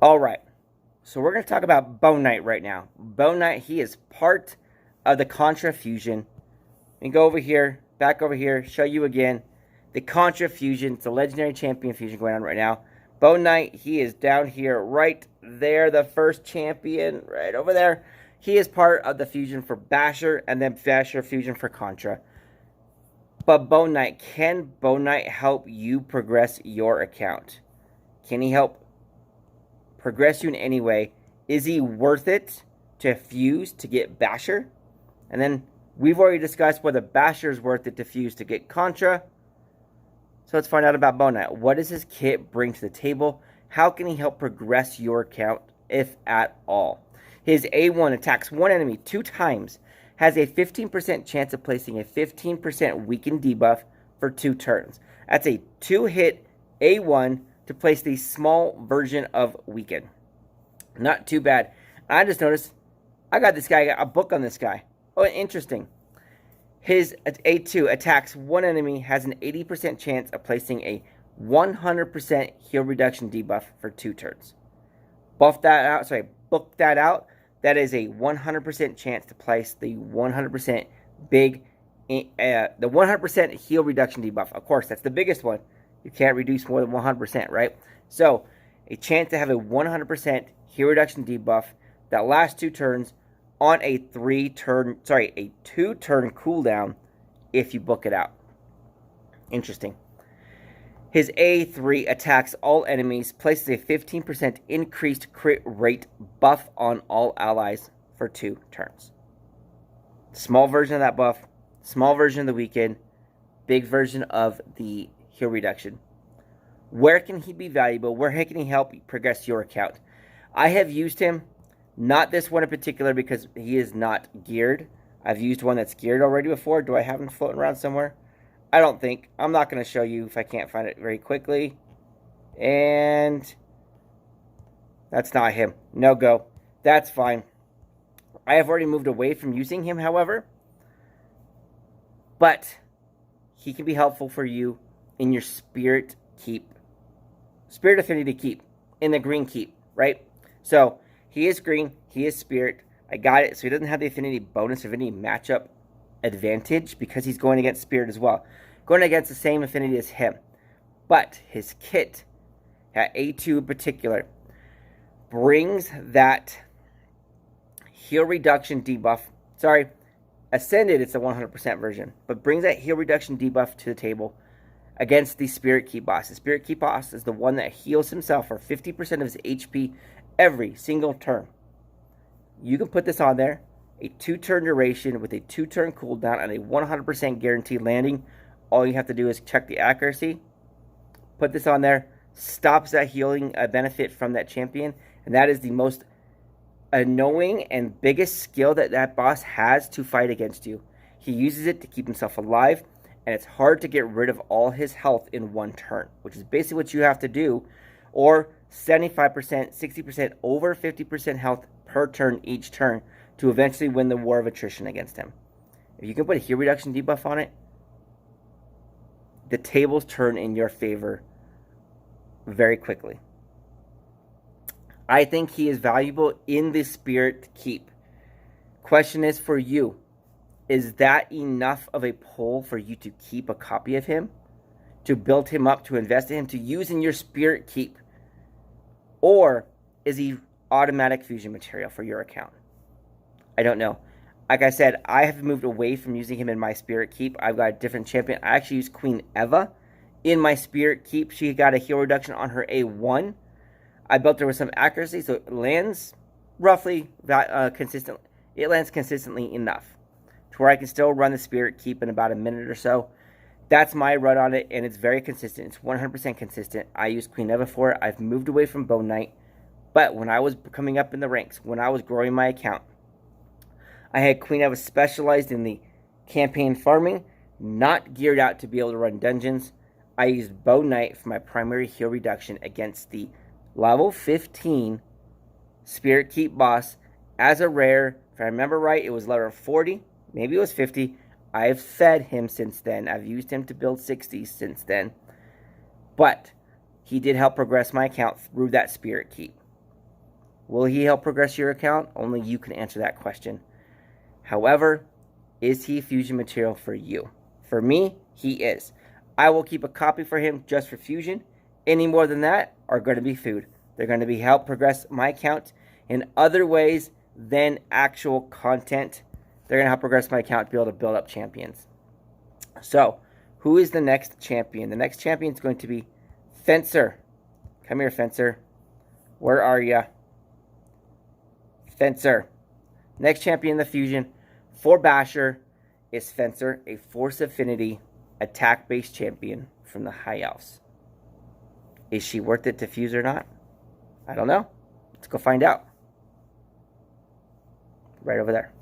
All right, so we're going to talk about Boneknight right now. Boneknight, he is part of the Kantra fusion. And go over here, back over here, show you again the Kantra fusion. It's a legendary champion fusion going on right now. Boneknight, he is down here right there, the first champion right over there. He is part of the fusion for Basher and then Basher fusion for Kantra. But Boneknight, can Boneknight help you progress your account? Can he help progress you in any way? Is he worth it to fuse to get Basher? And then we've already discussed whether Basher is worth it to fuse to get Kantra. So let's find out about Boneknight. What does his kit bring to the table? How can he help progress your account, if at all? His A1 attacks one enemy 2 times, has a 15% chance of placing a 15% weaken debuff for 2 turns. That's a 2-hit A1 to place the small version of weaken. Not too bad. I just noticed I got this guy, I got a book on this guy. Oh, interesting. His A2 attacks one enemy, has an 80% chance of placing a 100% heal reduction debuff for 2 turns. Book that out. That is a 100% chance to place the 100% the 100% heal reduction debuff. Of course, that's the biggest one. You can't reduce more than 100%, right? So, a chance to have a 100% heal reduction debuff that lasts 2 turns on a 2-turn cooldown if you book it out. Interesting. His A3 attacks all enemies, places a 15% increased crit rate buff on all allies for 2 turns. Small version of that buff, small version of the weaken, big version of the heal reduction. Where can he be valuable? Where can he help progress your account? I have used him, not this one in particular because he is not geared. I've used one that's geared already before. Do I have him floating around somewhere? I don't think. I'm not going to show you if I can't find it very quickly. And that's not him. No go. That's fine. I have already moved away from using him, however. But he can be helpful for you in your Spirit Keep. Spirit Affinity Keep. In the green keep, right? So, he is green. He is Spirit. I got it. So, he doesn't have the affinity bonus of any matchup advantage because he's going against Spirit as well. Going against the same affinity as him. But his kit, at A2 in particular, brings that heal reduction debuff. Sorry, Ascended, it's a 100% version. But brings that heal reduction debuff to the table against the Spirit Keep boss. The Spirit Keep boss is the one that heals himself for 50% of his HP every single turn. You can put this on there. A 2-turn duration with a 2-turn cooldown and a 100% guaranteed landing. All you have to do is check the accuracy. Put this on there. Stops that healing benefit from that champion. And that is the most annoying and biggest skill that that boss has to fight against you. He uses it to keep himself alive. And it's hard to get rid of all his health in 1 turn. Which is basically what you have to do. Or 75%, 60%, over 50% health per turn each turn to eventually win the war of attrition against him. If you can put a heal reduction debuff on it, the tables turn in your favor very quickly. I think he is valuable in the Spirit Keep. Question is for you, is that enough of a pull for you to keep a copy of him? To build him up, to invest in him, to use in your Spirit Keep? Or is he automatic fusion material for your account? I don't know. Like I said, I have moved away from using him in my Spirit Keep. I've got a different champion. I actually use Queen Eva in my Spirit Keep. She got a heal reduction on her A1. I built her with some accuracy, so it lands roughly consistent. It lands consistently enough to where I can still run the Spirit Keep in about a minute or so. That's my run on it, and it's very consistent. It's 100% consistent. I use Queen Eva for it. I've moved away from Boneknight. But when I was coming up in the ranks, when I was growing my account, I had Queen Eva specialized in the campaign farming, not geared out to be able to run dungeons. I used Boneknight for my primary heal reduction against the level 15 Spirit Keep boss as a rare. If I remember right, it was level 40. Maybe it was 50. I've fed him since then. I've used him to build 60s since then. But he did help progress my account through that Spirit Keep. Will he help progress your account? Only you can answer that question. However, is he fusion material for you? For me, he is. I will keep a copy for him just for fusion. Any more than that are going to be food. They're going to be help progress my account in other ways than actual content. They're going to help progress my account to be able to build up champions. So, who is the next champion? The next champion is going to be Fencer. Come here, Fencer. Where are ya? Fencer. Next champion in the fusion for Basher is Fencer, a Force Affinity attack-based champion from the High Elves. Is she worth it to fuse or not? I don't know. Let's go find out. Right over there.